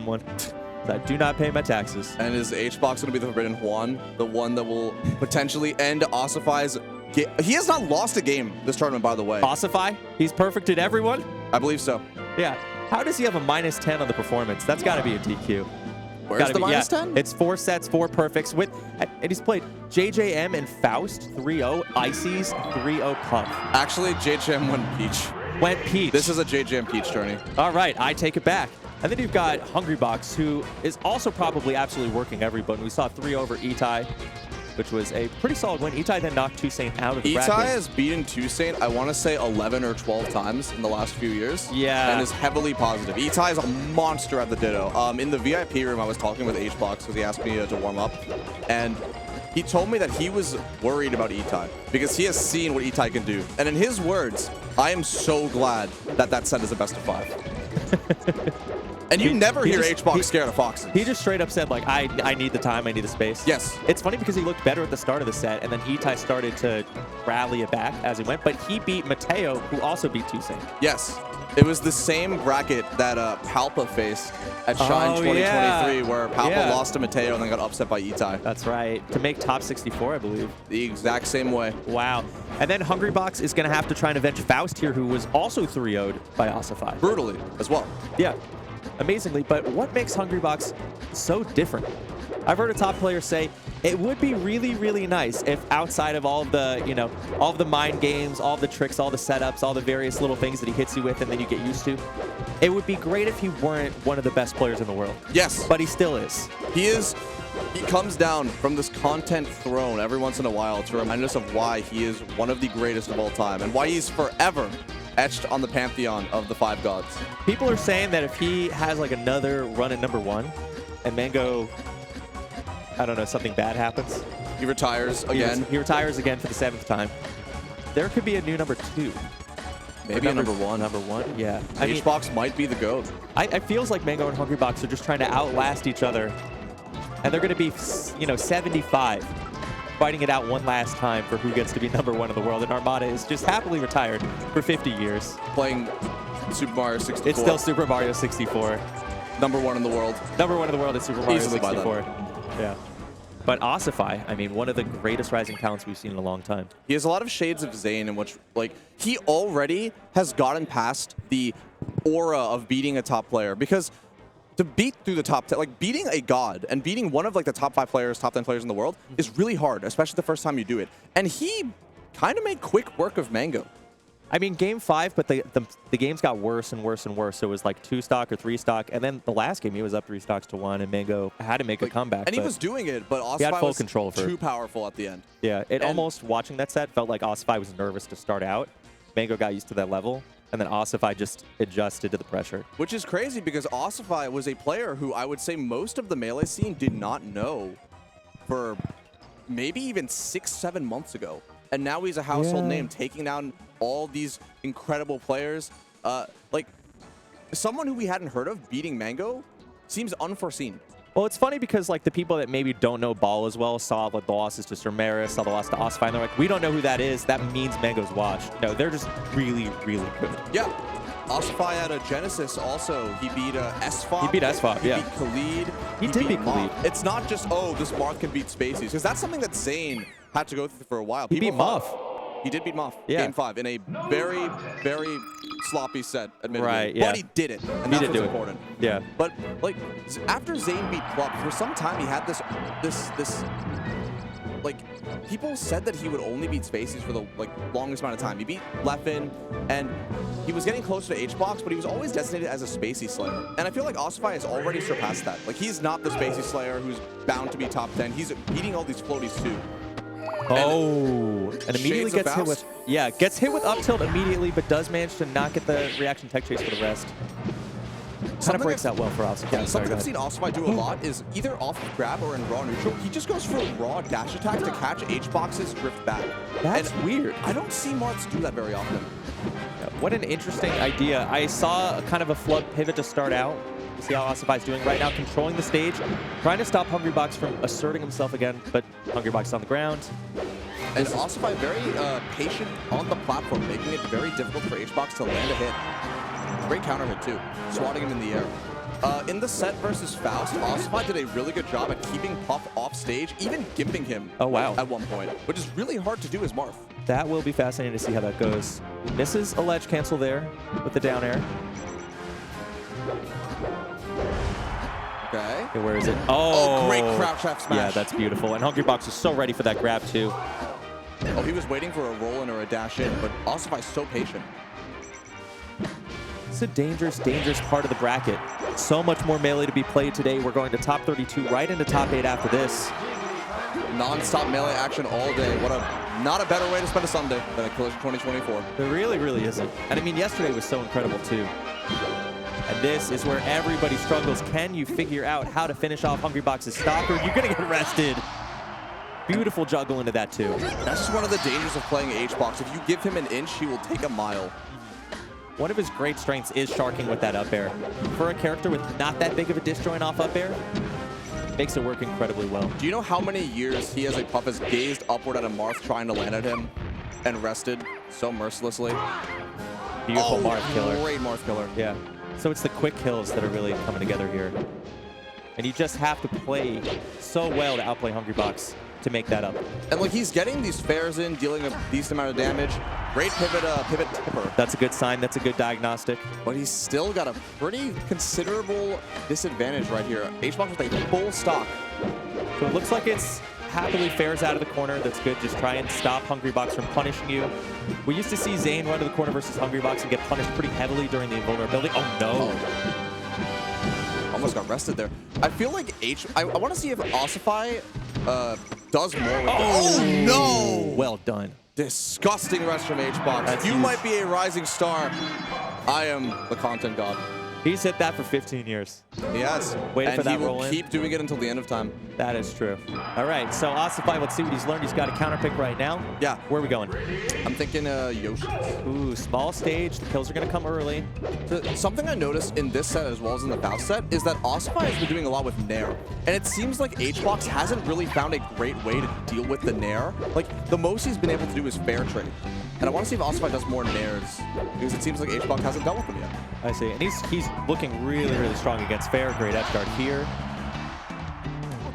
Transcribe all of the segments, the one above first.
someone. I do not pay my taxes. And is H-Box going to be the Forbidden Juan? The one that will potentially end Ossify's game? He has not lost a game this tournament, by the way. Ossify? He's perfected everyone? I believe so. Yeah. How does he have a -10 on the performance? That's got to be a DQ. Where's the -10? It's 4 sets, 4 perfects. And he's played JJM and Faust 3-0, Ices 3-0 Puff. Actually, JJM went Peach. Went Peach. This is a JJM Peach tourney. All right, I take it back. And then you've got Hungrybox, who is also probably absolutely working every button. We saw 3 over Itai, which was a pretty solid win. Itai then knocked Toussaint out of the bracket. Itai has beaten Toussaint, I want to say 11 or 12 times in the last few years. Yeah. And is heavily positive. Itai is a monster at the Ditto. In the VIP room, I was talking with H-Box because he asked me to warm up. And he told me that he was worried about Itai because he has seen what Itai can do. And in his words, I am so glad that that set is a best of 5. And you never hear H-Box scared of Foxes. He just straight up said, like, I need the time, I need the space. Yes. It's funny because he looked better at the start of the set, and then Itai started to rally it back as he went, but he beat Mateo, who also beat Toussaint. Yes. It was the same bracket that Palpa faced at Shine 2023, where Palpa lost to Mateo and then got upset by Itai. That's right. To make top 64, I believe. The exact same way. Wow. And then Hungrybox is going to have to try and avenge Faust here, who was also 3-0'd by Ossify. Brutally as well. Yeah. Amazingly, but what makes Hungrybox so different? I've heard a top player say it would be really, really nice if outside of all of the, you know, all of the mind games, all of the tricks, all the setups, all the various little things that he hits you with and then you get used to, it would be great if he weren't one of the best players in the world. Yes. But he still is. He is. He comes down from this content throne every once in a while to remind us of why he is one of the greatest of all time and why he's forever etched on the pantheon of the 5 gods. People are saying that if he has like another run at #1 and Mango, I don't know, something bad happens. He retires again. He retires again for the 7th time. There could be a new #2. Maybe a #1. #1, yeah. H-Box might be the GOAT. It feels like Mango and Hungrybox are just trying to outlast each other. And they're going to be, you know, 75. Fighting it out one last time for who gets to be #1 in the world. And Armada is just happily retired for 50 years. Playing Super Mario 64. It's still Super Mario 64. #1 in the world. #1 in the world is Super Mario Easily 64. Yeah. But Ossify, I mean, one of the greatest rising talents we've seen in a long time. He has a lot of shades of Zayn in which, like, he already has gotten past the aura of beating a top player because to beat through the top 10, like beating a god and beating one of like the top 5 players, top 10 players in the world is really hard, especially the first time you do it. And he kind of made quick work of Mango. I mean, game 5, but the games got worse and worse and worse. So it was like 2 stock or 3 stock. And then the last game, he was up 3 stocks to 1 and Mango had to make a comeback. And he was doing it, but Ossify full was control too powerful at the end. Yeah, it almost, watching that set, felt like Ossify was nervous to start out. Mango got used to that level. And then Ossify just adjusted to the pressure. Which is crazy because Ossify was a player who I would say most of the Melee scene did not know for maybe even 6-7 months ago. And now he's a household name, taking down all these incredible players. Like, someone who we hadn't heard of beating Mango seems unforeseen. Well, it's funny because like the people that maybe don't know Ball as well saw like the losses to Sermeris, saw the loss to Ossify, and they're like, we don't know who that is. That means Mango's washed. No, they're just really, really good. Yeah. Ossify at a Genesis also. He beat SFOP. He beat SFOP, He beat Khalid. He did beat Khalid. It's not just, oh, this Marth can beat Spaceys, because that's something that Zayn had to go through for a while. He beat Muff. He did beat Muff. Yeah. Game 5 in a very, very sloppy set, admittedly. Right, yeah. But he did it, and that's what's important. Yeah. But, like, after Zayn beat Club, for some time he had this, like, people said that he would only beat Spaceys for the, like, longest amount of time. He beat Leffen, and he was getting closer to H-Box, but he was always designated as a Spacey Slayer. And I feel like Ossify has already surpassed that. Like, he's not the Spacey Slayer who's bound to be top 10. He's beating all these floaties, too. Oh, and immediately gets hit with, gets hit with up tilt immediately, but does manage to not get the reaction tech chase for the rest. Kind of breaks out well for Ossify. Yeah, something I've seen Ossify do a lot is either off of grab or in raw neutral, he just goes for a raw dash attack to catch H-Box's drift back. That's weird. I don't see Marths do that very often. Yeah, what an interesting idea. I saw kind of a flood pivot to start out. See how Ossify's doing right now, controlling the stage, trying to stop Hungrybox from asserting himself again, but Hungrybox on the ground. And Ossify very patient on the platform, making it very difficult for H-Box to land a hit. Great counter hit too, swatting him in the air. In the set versus Faust, Ossify did a really good job at keeping Puff off stage, even gimping him at one point, which is really hard to do as Marth. That will be fascinating to see how that goes. Misses a ledge cancel there with the down air. Okay. Okay, where is it? Oh, great crouch F smash. Yeah, that's beautiful. And Hungrybox is so ready for that grab, too. Oh, he was waiting for a roll in or a dash in, but Ossify's so patient. It's a dangerous, dangerous part of the bracket. So much more melee to be played today. We're going to top 32, right into top 8 after this. Non-stop melee action all day. Not a better way to spend a Sunday than a Collision 2024. There really, really isn't. And I mean, yesterday was so incredible, too. And this is where everybody struggles. Can you figure out how to finish off Hungrybox's stalker? You're going to get arrested. Beautiful juggle into that, too. That's just one of the dangers of playing H-Box. If you give him an inch, he will take a mile. One of his great strengths is sharking with that up air. For a character with not that big of a disjoint off up air, makes it work incredibly well. Do you know how many years he as a Puff has gazed upward at a Marth trying to land at him and rested so mercilessly? Beautiful Marth killer. Great Marth killer. Yeah. So it's the quick kills that are really coming together here. And you just have to play so well to outplay Hungrybox to make that up. And like he's getting these fares in, dealing a decent amount of damage. Great pivot tipper. That's a good sign. That's a good diagnostic. But he's still got a pretty considerable disadvantage right here. H-Box with a full stock. So it looks like it's happily fares out of the corner. That's good. Just try and stop Hungrybox from punishing you. We used to see Zane run to the corner versus Hungrybox and get punished pretty heavily during the invulnerability. Oh, no. Oh. Almost got rested there. I feel like I want to see if Ossify does more with Oh, no! Well done. Disgusting rest from H-Box. You might be a rising star. I am the content god. He's hit that for 15 years. He has. Waiting for that roll in. And he will keep doing it until the end of time. That is true. All right, so Ossify, let's see what he's learned. He's got a counterpick right now. Yeah. Where are we going? I'm thinking Yoshi. Ooh, small stage. The kills are going to come early. Something I noticed in this set as well as in the Faust set is that Ossify has been doing a lot with Nair. And it seems like H-Box hasn't really found a great way to deal with the Nair. Like, the most he's been able to do is fair trade. And I want to see if Ossify does more Nairs, because it seems like H-Box hasn't dealt with them yet. I see. And he's looking really, really strong against fair. Great edge guard here.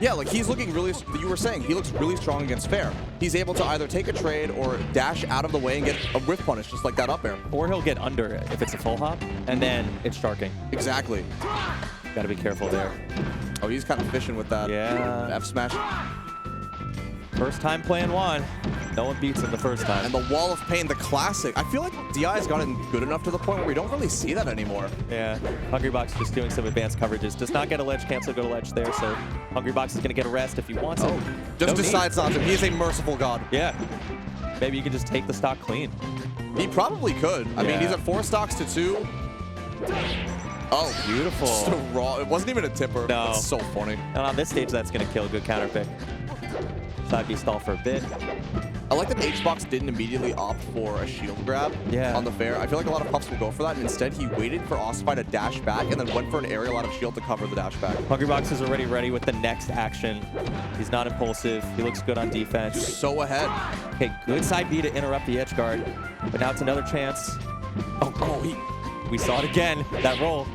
Yeah, like he's looking really, you were saying, he looks really strong against fair. He's able to either take a trade or dash out of the way and get a whiff punish, just like that up air. Or he'll get under it if it's a full hop, and then it's sharking. Exactly. Got to be careful there. Oh, he's kind of fishing with that F smash. First time playing Juan. No one beats him the first time. And the Wall of Pain, the classic. I feel like DI's gotten good enough to the point where we don't really see that anymore. Yeah, Hungrybox just doing some advanced coverages. Does not get a ledge cancel, go to ledge there, so Hungrybox is going to get a rest if he wants it. Just decides not to. He's a merciful god. Yeah. Maybe you can just take the stock clean. He probably could. I mean, he's at 4 stocks to 2. Oh, beautiful. Just a raw. It wasn't even a tipper. No. That's so funny. And on this stage, that's going to kill. Good counter pick. Side B stall for a bit. I like that H-Box didn't immediately opt for a shield grab on the fair. I feel like a lot of Puffs will go for that, and instead he waited for Ossify to dash back and then went for an aerial out of shield to cover the dash back. Hungrybox is already ready with the next action. He's not impulsive. He looks good on defense. So ahead. Okay, good side B to interrupt the edge guard. But now it's another chance. We saw it again, that roll.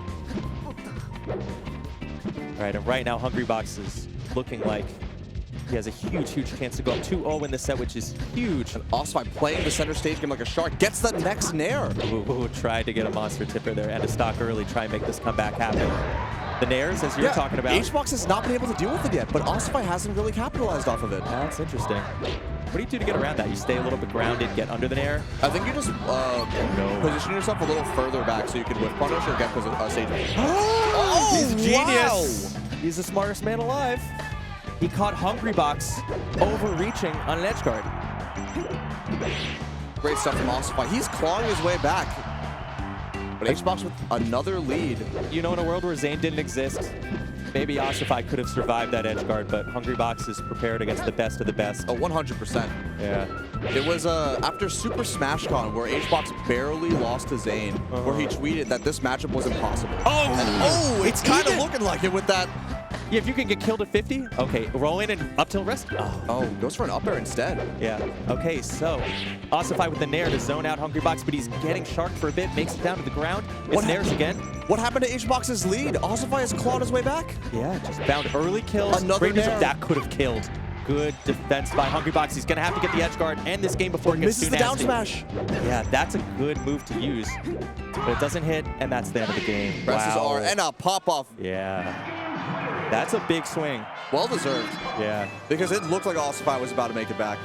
All right, and right now Hungrybox is looking like he has a huge, huge chance to go up 2-0 in this set, which is huge. And Ossify playing the center stage game like a shark, gets the next Nair. Ooh, tried to get a monster tipper there and a stock early, try and make this comeback happen. The Nairs, as you're talking about. H-Box has not been able to deal with it yet, but Ossify hasn't really capitalized off of it. That's interesting. What do you do to get around that? You stay a little bit grounded, get under the Nair? I think you just position yourself a little further back so you can whiff punish or get stage. He's a genius. Wow. He's the smartest man alive. He caught Hungrybox overreaching on an edge guard. Great stuff from Ossify. He's clawing his way back. But H-Box with another lead. You know, in a world where Zane didn't exist, maybe Ossify could have survived that edge guard, but Hungrybox is prepared against the best of the best. Oh, 100%. Yeah. It was after Super Smash Con where H-Box barely lost to Zane, where he tweeted that this matchup was impossible. Oh, it's kind of looking like it with that Yeah, if you can get killed at 50, okay, roll in and up till rest. Oh, goes for an up air instead. Yeah. Okay, so Ossify with the nair to zone out Hungrybox, but he's getting sharked for a bit, makes it down to the ground. It's nairs again. What happened to HBox's lead? Ossify has clawed his way back. Yeah, just found early kills. Another nair. That could have killed. Good defense by Hungrybox. He's going to have to get the edge guard and this game before it gets too nasty. Misses the down smash. Yeah, that's a good move to use. But it doesn't hit, and that's the end of the game. Presses R and a pop-off. Yeah. That's a big swing. Well deserved. Yeah. Because it looked like Ossify was about to make it back.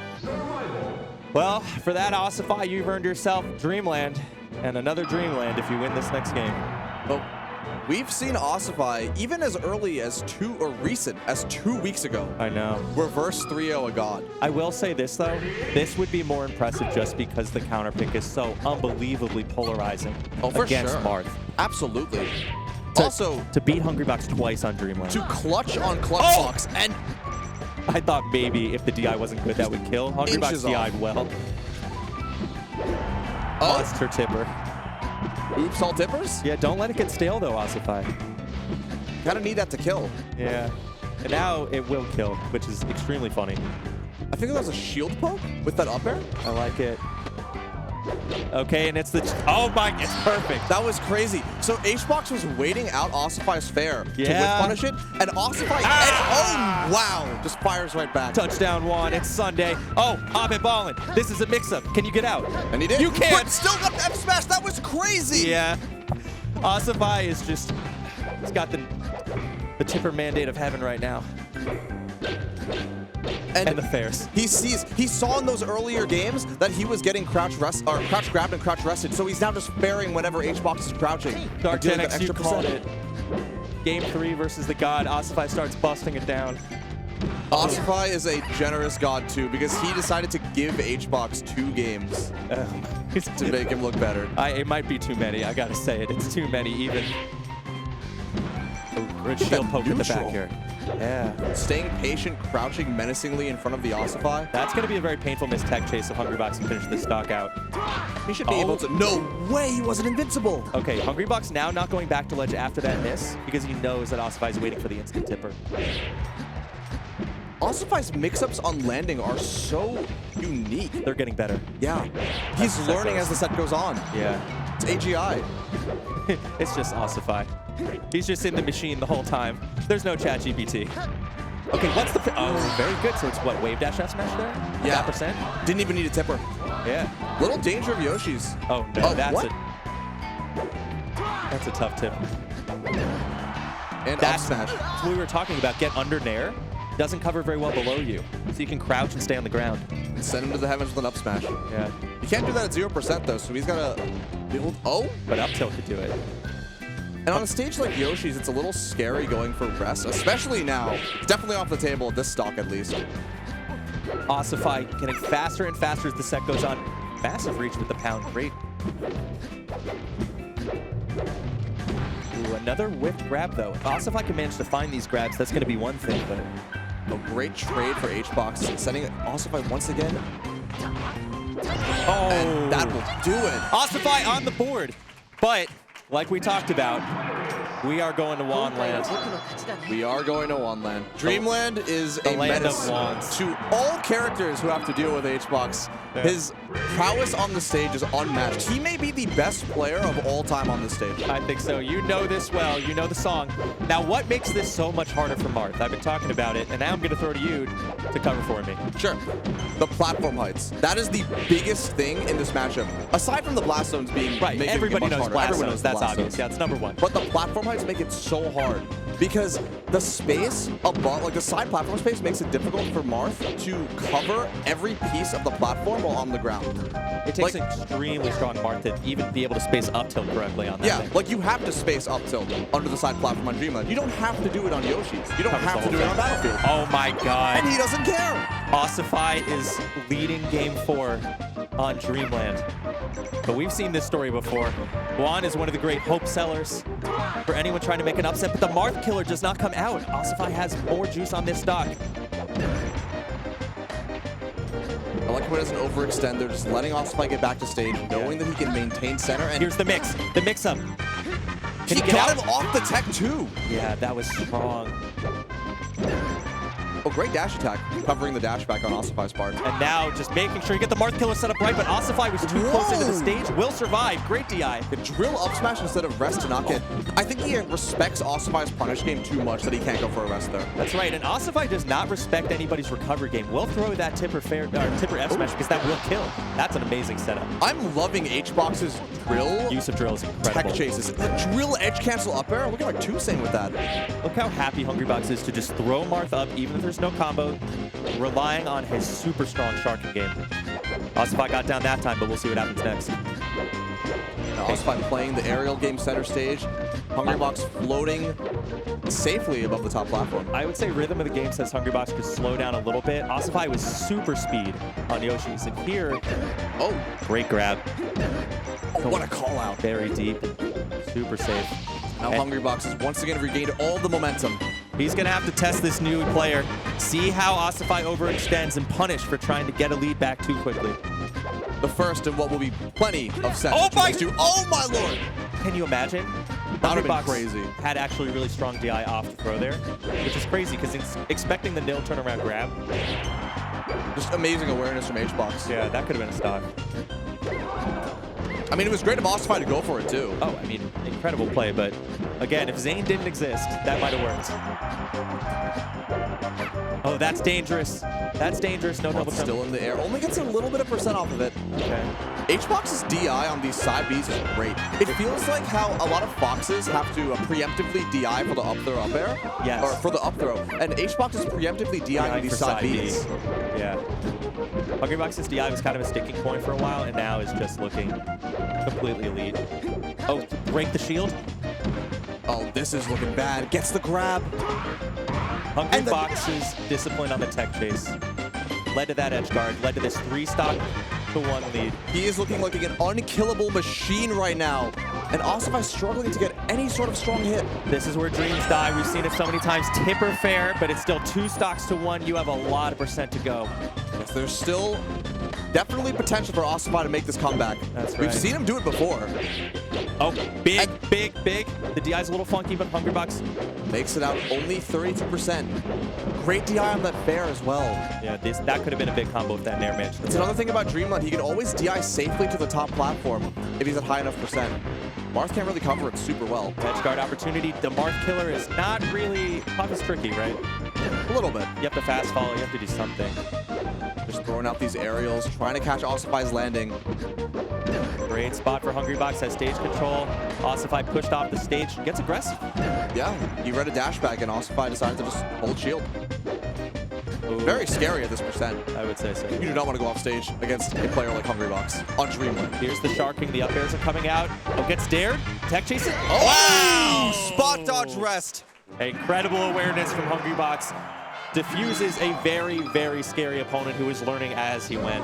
Well, for that, Ossify, you've earned yourself Dreamland and another Dreamland if you win this next game. But we've seen Ossify even as early as 2 weeks ago. I know. Reverse 3-0 a god. I will say this, though. This would be more impressive just because the counterpick is so unbelievably polarizing against Marth. Absolutely. Also, to beat Hungrybox twice on Dreamland. To clutch on Clutchbox and... I thought maybe if the DI wasn't good, that would kill. Hungrybox DI'd well. Monster tipper. Oops, all tippers? Yeah, don't let it get stale, though, Ossify. Gotta need that to kill. Yeah. And now it will kill, which is extremely funny. I think that was a shield poke with that up air. I like it. Okay, and it's the... Oh my... It's perfect. That was crazy. So HBox was waiting out Ossify's fair to whip punish it, and Ossify... Oh, wow. Just fires right back. Touchdown one. It's Sunday. Oh, Abed Ballin. This is a mix-up. Can you get out? And he did. You can't. But still got F smash. That was crazy. Yeah. Ossify is just... He's got the tipper mandate of heaven right now. And the fairs. He saw in those earlier games that he was getting crouch grabbed and crouch rested, so he's now just fairing whenever HBox is crouching. Dark 10X, you called it. Game 3 versus the god. Ossify starts busting it down. Ossify is a generous god too, because he decided to give HBox 2 games to make him look better. It might be too many. I gotta say it. It's too many even. Good shield poke in the back here. Yeah. Staying patient, crouching menacingly in front of the Ossify. That's going to be a very painful missed tech chase if Hungrybox can finish this stock out. He should be able to. No way, he wasn't invincible. Okay, Hungrybox now not going back to ledge after that miss because he knows that Ossify is waiting for the instant tipper. Ossify's mix-ups on landing are so unique. They're getting better. Yeah. He's learning as the set goes on. Yeah. It's AGI. It's just Ossify. He's just in the machine the whole time. There's no chat GPT. Okay, what's the... Oh, very good. So it's what, wave dash F smash there? Yeah. Percent? Didn't even need a tipper. Yeah. Little danger of Yoshi's. Oh, no. That's a tough tip. And up smash. That's what we were talking about. Get under nair. Doesn't cover very well below you. So you can crouch and stay on the ground. And send him to the heavens with an up smash. Yeah. You can't do that at 0% though, so he's got to build... Oh! But up tilt could do it. And on a stage like Yoshi's, it's a little scary going for rest, especially now. It's definitely off the table at this stock, at least. Ossify getting faster and faster as the set goes on. Massive reach with the pound. Great. Ooh, another whiffed grab, though. If Ossify can manage to find these grabs, that's going to be one thing, but... A great trade for HBox, sending Ossify once again. Oh! And that will do it. Ossify on the board, but... Like we talked about, we are going to Wanland. We are going to Wanland. Dreamland is a menace to all characters who have to deal with HBox. Yeah. His prowess on the stage is unmatched. He may be the best player of all time on this stage. I think so. You know this well. You know the song. Now, what makes this so much harder for Marth? I've been talking about it, and now I'm going to throw to you to cover for me. Sure. The platform heights. That is the biggest thing in this matchup. Aside from the blast zones being right, everybody knows harder. Everyone knows that's obvious. Yeah, it's number one. But the platform heights make it so hard because the space above, like the side platform space, makes it difficult for Marth to cover every piece of the platform while on the ground. It takes an extremely strong Marth to even be able to space up tilt correctly on that. Yeah, thing. like you have to space up tilt under the side platform on Dreamland. You don't have to do it on Yoshi's. You don't have to do it on Battlefield. Oh my god. And he doesn't care. Ossify is leading game 4 on Dreamland. But we've seen this story before. Juan is one of the great hope sellers for anyone trying to make an upset, but the Marth killer does not come out. Ossify has more juice on this stock. I like how he doesn't overextend. They're just letting Ossify get back to stage, knowing that he can maintain center. And here's the mix. The mix-up. Can he get got out? him off the tech too. Yeah, that was strong. Oh, great dash attack, covering the dash back on Ossify's part. And now just making sure you get the Marth killer set up right, but Ossify was too close into the stage. Will survive. Great DI. The drill up smash instead of rest to not get. I think he respects Ossify's punish game too much that he can't go for a rest there. That's right, and Ossify does not respect anybody's recovery game. We'll throw that tipper F smash because that will kill. That's an amazing setup. I'm loving HBox's drill. Use of drill is incredible. Tech chases. The drill edge cancel up air. Looking like Toussaint with that. Look how happy Hungrybox is to just throw Marth up even if there's no combo, relying on his super strong sharking game. Ossify got down that time, but we'll see what happens next. Now Ossify playing the aerial game center stage. Hungrybox floating safely above the top platform. I would say rhythm of the game says Hungrybox could slow down a little bit. Ossify was super speed on Yoshi's, and here, oh, great grab. Oh, what a call out. Very deep, super safe. Now Hungrybox has once again regained all the momentum. He's going to have to test this new player, see how Ossify overextends and punish for trying to get a lead back too quickly. The first in what will be plenty of sets. Oh my lord! Can you imagine? That would have been Hungrybox crazy. had actually really strong DI off the throw there, which is crazy because he's expecting the nil turnaround grab. Just amazing awareness from HBox. Yeah, that could have been a stock. I mean, it was great of Ossify to go for it too. Oh, I mean, incredible play, but again, if Zane didn't exist, that might have worked. Oh, that's dangerous. That's dangerous. No double jump. Still in the air. Only gets a little bit of percent off of it. Okay. HBox's DI on these side Bs is great. It feels like how a lot of foxes have to preemptively DI for the up throw up air. Yes. Or for the up throw. And HBox is preemptively DI on these side Bs. Yeah. Hungrybox's DI was kind of a sticking point for a while, and now is just looking completely elite. Oh, break the shield. Oh, this is looking bad. Gets the grab. Hungrybox's discipline on the tech chase led to that edge guard, led to this 3-stock to 1 lead. He is looking like an unkillable machine right now. And Ossify struggling to get any sort of strong hit. This is where dreams die. We've seen it so many times. Tipper fair, but it's still 2 stocks to 1. You have a lot of percent to go. Yes, there's still definitely potential for Ossify to make this comeback. That's right. We've seen him do it before. Oh, big, big, big. The DI's a little funky, but Hungrybox makes it out only 32%. Great DI on that fair as well. Yeah, that could have been a big combo if that Nair managed. That's another thing about Dreamland. He can always DI safely to the top platform if he's at high enough percent. Marth can't really cover it super well. Edge guard opportunity. The Marth killer is not really... Puff is tricky, right? A little bit. You have to fast follow. You have to do something. Just throwing out these aerials, trying to catch Ossify's landing. Great spot for Hungrybox, has stage control. Ossify pushed off the stage, gets aggressive. Yeah, he read a dash back and Ossify decided to just hold shield. Ooh. Very scary at this percent. I would say so. You do not want to go off stage against a player like Hungrybox on Dreamland. Here's the sharking, the up airs are coming out. Oh, gets dared. Tech chase it. Oh, wow! Spot dodge rest. Incredible awareness from Hungrybox. Diffuses a very, very scary opponent who is learning as he went.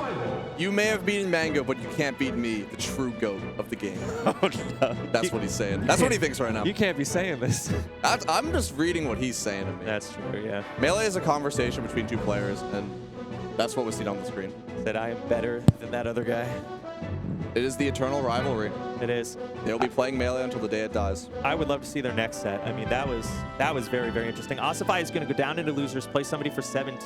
You may have beaten Mango, but you can't beat me, the true GOAT of the game. Oh, no. That's what he's saying. That's what he thinks right now. You can't be saying this. I'm just reading what he's saying to me. That's true, yeah. Melee is a conversation between 2 players, and that's what we see on the screen. That I am better than that other guy. It is the eternal rivalry. It is. They'll be playing Melee until the day it dies. I would love to see their next set. I mean, that was very, very interesting. Ossify is going to go down into losers, play somebody for 17th.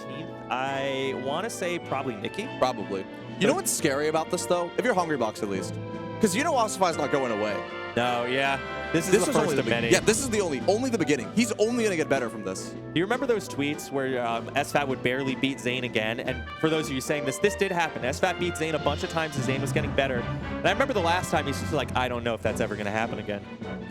I want to say probably Nikki. Probably. You know what's scary about this, though? If you're Hungrybox, at least. Because you know Ossify's not going away. No, yeah. This is the first of many. Yeah, this is the only the beginning. He's only going to get better from this. Do you remember those tweets where SFAT would barely beat Zane again? And for those of you saying this did happen. SFAT beat Zane a bunch of times as Zane was getting better. And I remember the last time he's just like, I don't know if that's ever going to happen again.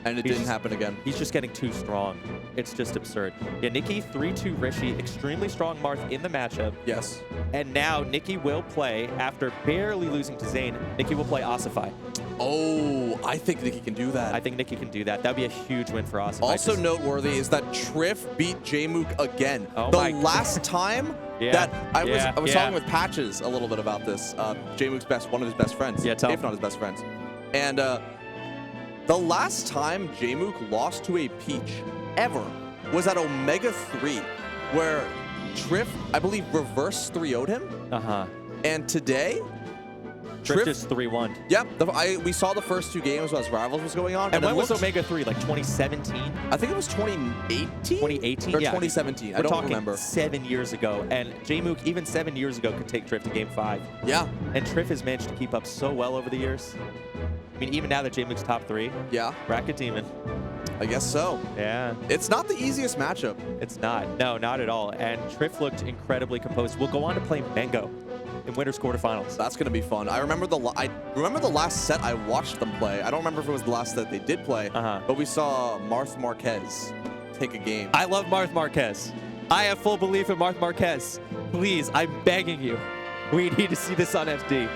And it didn't happen again. He's just getting too strong. It's just absurd. Yeah, Nikki 3-2 Rishi, extremely strong Marth in the matchup. Yes. And now Nikki will play, after barely losing to Zane, Nikki will play Ossify. Oh, I think Nikki can do that. I think Nikki can do that. That would be a huge win for Ossify. Also noteworthy is that Triff beat Jmook again. Oh the last time that I was talking with Patches a little bit about this. Jmook's one of his best friends, if not his best friends. And the last time Jmook lost to a Peach ever was at Omega 3, where Triff, I believe, reverse 3-0'd him. Uh-huh. And today, Triff just 3-1. Yep. We saw the first 2 games as Rivals was going on. And when was Omega 3? Like 2017? I think it was 2018? 2018? Or Yeah. 2017. I We're don't talking remember. 7 years ago. And J-Mook, even 7 years ago, could take Triff to Game 5. Yeah. And Triff has managed to keep up so well over the years. I mean, even now that J-Mook's top 3. Yeah. Bracket Demon. I guess so. Yeah. It's not the easiest matchup. It's not. No, not at all. And Triff looked incredibly composed. We'll go on to play Mango in Winners Quarterfinals. That's going to be fun. I remember the last set I watched them play. I don't remember if it was the last set they did play, but we saw Marth Marquez take a game. I love Marth Marquez. I have full belief in Marth Marquez. Please, I'm begging you. We need to see this on FD.